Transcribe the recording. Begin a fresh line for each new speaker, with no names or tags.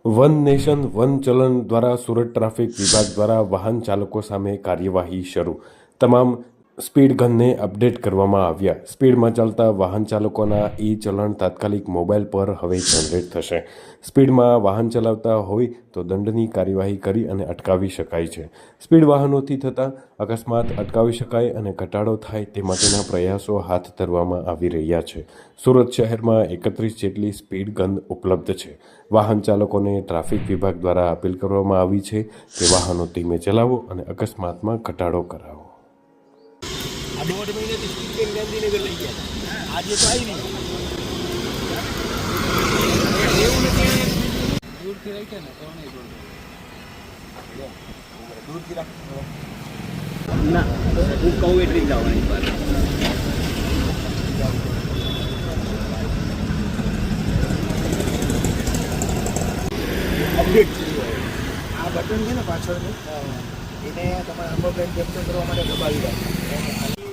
One nation one ચલણ દ્વારા Surat traffic વિભાગ દ્વારા વાહન ચાલકો સામે કાર્યવાહી શરૂ. તમામ સ્પીડ ગનને અપડેટ કરવામાં આવ્યા. સ્પીડમાં ચાલતા વાહન ચાલકોના ચલણ તાત્કાલિક મોબાઈલ પર હવે જનરેટ થશે. સ્પીડમાં વાહન ચલાવતા હોય તો દંડની કાર્યવાહી કરી અને અટકાવી શકાય છે. સ્પીડ વાહનોથી થતા અકસ્માત અટકાવી શકાય અને ઘટાડો થાય તે માટેના પ્રયાસો હાથ ધરવામાં આવી રહ્યા છે. સુરત શહેરમાં 31 જેટલી સ્પીડ ગન ઉપલબ્ધ છે. વાહન ચાલકોને ટ્રાફિક વિભાગ દ્વારા અપીલ કરવામાં આવી છે કે વાહનો ધીમે ચલાવો અને અકસ્માતમાં ઘટાડો કરાવો.
આ 1.5 મહિનાથી સ્પીડ ગાંધીનગર લઈ ગયા. આજે તો આવી નહીં. એવું નથી દૂરથી રાખ્યા ને તો નહીં દૂરથી રાખો ના હું કહું એટલી જ લાવવાની વાત. અપડેટ આ બટન છે ને પાછળનું એને તમારે નંબર પ્લેટ કેપ્ચર કરવા માટે દબાવી રાખો.